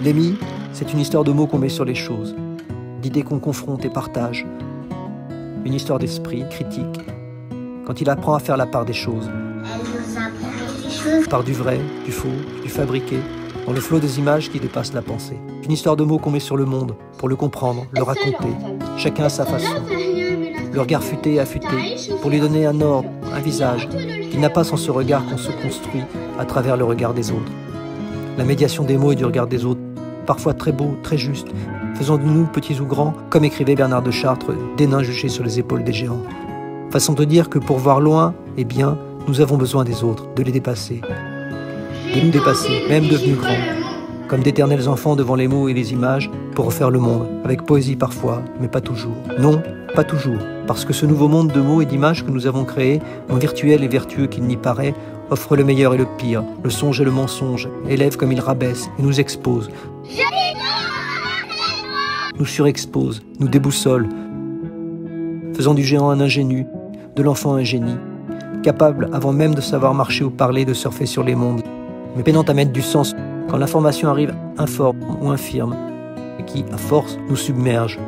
L'EMI, c'est une histoire de mots qu'on met sur les choses, d'idées qu'on confronte et partage. Une histoire d'esprit critique, quand il apprend à faire la part des choses. Par du vrai, du faux, du fabriqué, dans le flot des images qui dépassent la pensée. Une histoire de mots qu'on met sur le monde, pour le comprendre, le raconter, chacun à sa façon. Le regard futé et affûté, pour lui donner un ordre, un visage, qui n'a pas sans ce regard qu'on se construit à travers le regard des autres. La médiation des mots et du regard des autres, parfois très beau, très juste, faisant de nous, petits ou grands, comme écrivait Bernard de Chartres, des nains juchés sur les épaules des géants. Façon de dire que pour voir loin et bien, nous avons besoin des autres, de les dépasser. De nous dépasser, même devenus grands, comme d'éternels enfants devant les mots et les images, pour refaire le monde, avec poésie parfois, mais pas toujours. Non, pas toujours, parce que ce nouveau monde de mots et d'images que nous avons créé, en virtuel et vertueux qu'il n'y paraît, offre le meilleur et le pire, le songe et le mensonge, élève comme il rabaisse et nous expose. Nous surexpose, nous déboussole, faisant du géant un ingénu, de l'enfant un génie, capable, avant même de savoir marcher ou parler, de surfer sur les mondes, mais peinant à mettre du sens quand l'information arrive informe ou infirme, et qui, à force, nous submerge,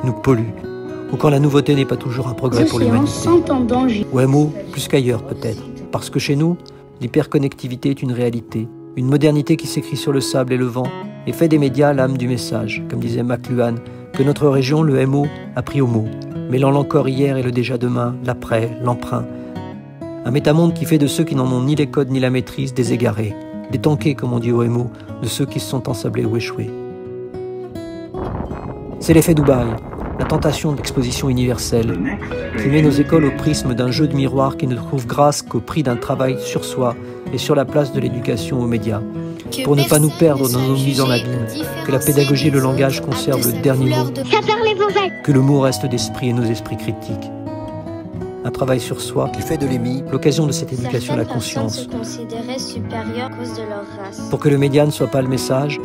nous pollue, ou quand la nouveauté n'est pas toujours un progrès pour l'humanité. Ou un mot, plus qu'ailleurs peut-être, parce que chez nous, l'hyperconnectivité est une réalité, une modernité qui s'écrit sur le sable et le vent, et fait des médias l'âme du message, comme disait McLuhan, que notre région, le MO, a pris au mot, mêlant l'encore hier et le déjà demain, l'après, l'emprunt. Un métamonde qui fait de ceux qui n'en ont ni les codes ni la maîtrise des égarés, des tankés, comme on dit au MO, de ceux qui se sont ensablés ou échoués. C'est l'effet Dubaï, la tentation d'exposition universelle, qui met nos écoles au prisme d'un jeu de miroir qui ne trouve grâce qu'au prix d'un travail sur soi et sur la place de l'éducation aux médias. Pour ne pas nous perdre dans nos mises en abîme, que la pédagogie et le langage conservent le dernier mot, que le mot reste d'esprit et nos esprits critiques. Un travail sur soi qui fait de l'EMI l'occasion de cette éducation à la conscience. Pour que le média ne soit pas le message,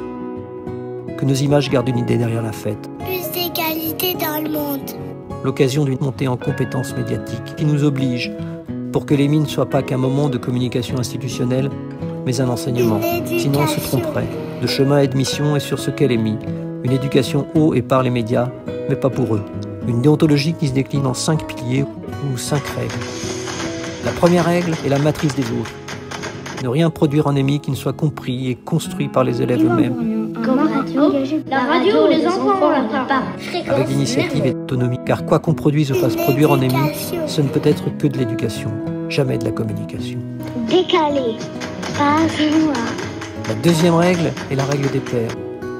que nos images gardent une idée derrière la fête. Plus d'égalité dans le monde. L'occasion d'une montée en compétences médiatiques qui nous oblige, pour que l'EMI ne soit pas qu'un moment de communication institutionnelle, mais un enseignement. Sinon on se tromperait. De chemin et de mission est sur ce qu'est l'EMI. Une éducation au et par les médias, mais pas pour eux. Une déontologie qui se décline en 5 piliers ou 5 règles. La première règle est la matrice des autres. Ne rien produire en EMI qui ne soit compris et construit par les élèves eux-mêmes. Comme la radio, les enfants, avec l'initiative et l'autonomie. Car quoi qu'on produise ou fasse produire en EMI, ce ne peut être que de l'éducation, jamais de la communication. Décalé, pas moi. La deuxième règle est la règle des pairs.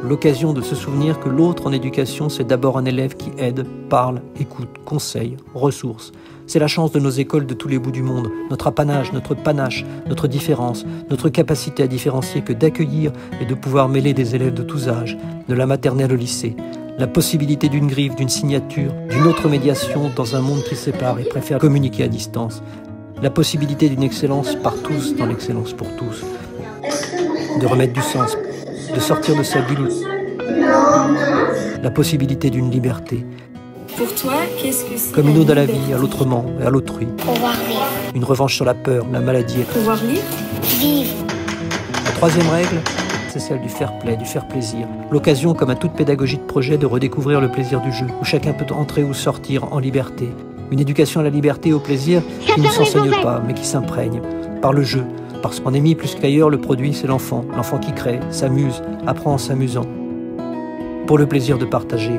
L'occasion de se souvenir que l'autre en éducation, c'est d'abord un élève qui aide, parle, écoute, conseille, ressource. C'est la chance de nos écoles de tous les bouts du monde, notre apanage, notre panache, notre différence, notre capacité à différencier que d'accueillir et de pouvoir mêler des élèves de tous âges, de la maternelle au lycée. La possibilité d'une griffe, d'une signature, d'une autre médiation dans un monde qui sépare et préfère communiquer à distance. La possibilité d'une excellence par tous dans l'excellence pour tous. De remettre du sens, de sortir de sa bulle. La possibilité d'une liberté. Pour toi, qu'est-ce que c'est? Comme une ode à la vie, à l'autrement et à l'autrui. Pouvoir vivre. Une revanche sur la peur, la maladie et Pouvoir vivre? Vivre. La troisième règle, c'est celle du fair play, du faire plaisir. L'occasion, comme à toute pédagogie de projet, de redécouvrir le plaisir du jeu, où chacun peut entrer ou sortir en liberté. Une éducation à la liberté et au plaisir qui ne s'enseigne pas, mais qui s'imprègne par le jeu. Parce qu'en EMI, plus qu'ailleurs, le produit, c'est l'enfant. L'enfant qui crée, s'amuse, apprend en s'amusant. Pour le plaisir de partager,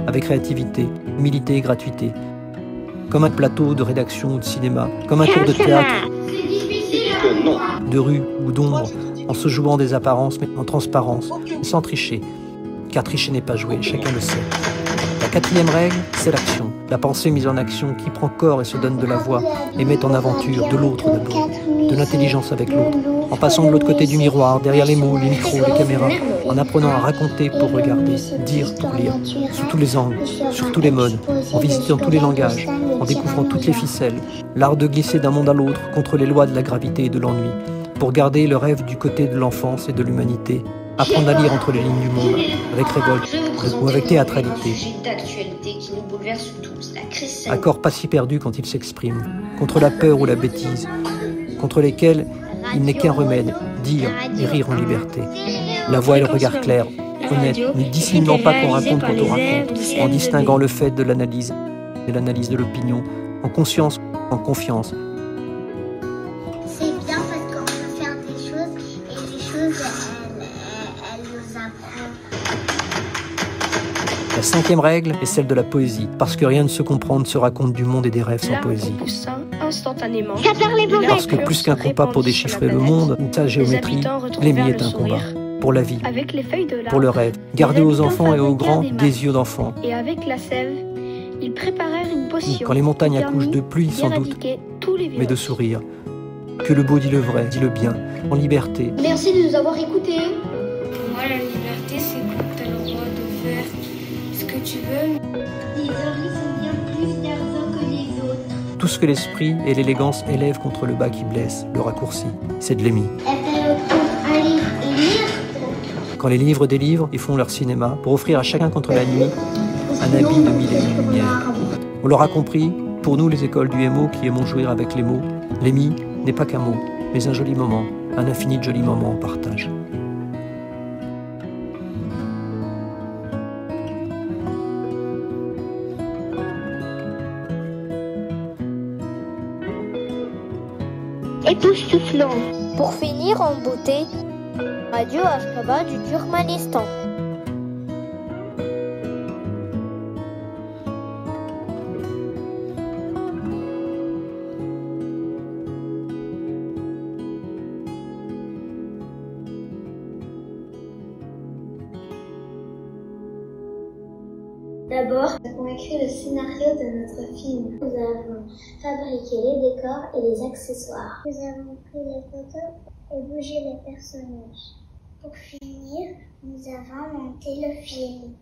avec créativité, humilité et gratuité. Comme un plateau de rédaction ou de cinéma, comme un cours de théâtre, de rue ou d'ombre, en se jouant des apparences, mais en transparence, sans tricher. Car tricher n'est pas jouer, chacun le sait. La quatrième règle, c'est l'action. La pensée mise en action qui prend corps et se donne de la voix et met en aventure de l'autre d'abord, de l'intelligence avec l'autre, en passant de l'autre côté du miroir, derrière les mots, les micros, les caméras, en apprenant à raconter pour regarder, dire pour lire, sous tous les angles, sur tous les modes, en visitant tous les langages, en découvrant toutes les ficelles, l'art de glisser d'un monde à l'autre contre les lois de la gravité et de l'ennui, pour garder le rêve du côté de l'enfance et de l'humanité, apprendre à lire entre les lignes du monde, avec révolte ou avec théâtralité. Accord pas si perdu quand il s'exprime, contre la peur ou la bêtise, contre lesquels il n'est qu'un remède, dire et rire en liberté. La voix et le regard clair, honnête, ne dissimulant pas qu'on raconte quand on raconte, en distinguant le fait de l'analyse et l'analyse de l'opinion, en conscience, en confiance. C'est bien parce qu'on peut faire des choses et les choses, elles nous apprennent. La 5e règle est celle de la poésie, parce que rien ne se comprend, ne se raconte du monde et des rêves sans poésie. Instantanément. Parce que plus qu'un compas pour déchiffrer le monde ou sa géométrie, l'émis est un combat. Pour la vie, Avec les feuilles de l'arbre, pour le rêve. Garder aux enfants et aux grands des yeux d'enfants. Et avec la sève, ils préparèrent une potion. Quand les montagnes accouchent de pluie, sans doute, mais de sourire. Que le beau dit le vrai, dit le bien, en liberté. Merci de nous avoir écoutés. Pour moi, la liberté, c'est quand tu as le droit de faire ce que tu veux. Les oreilles sont bien plus d'argent que les autres. Tout ce que l'esprit et l'élégance élèvent contre le bas qui blesse, le raccourci, c'est de l'émis. Un livre et lire. Quand les livres délivrent, ils font leur cinéma pour offrir à chacun contre la nuit un habit de mille et une lumières. On l'aura compris, pour nous les écoles du MO qui aimons jouir avec les mots, l'émis n'est pas qu'un mot, mais un joli moment, un infini de jolis moments en partage. Époustouflant. Pour finir en beauté, Radio Ashkaba du Turkménistan. D'abord, nous avons écrit le scénario de notre film. Nous avons fabriqué les décors et les accessoires. Nous avons pris les photos et bougé les personnages. Pour finir, nous avons monté le film.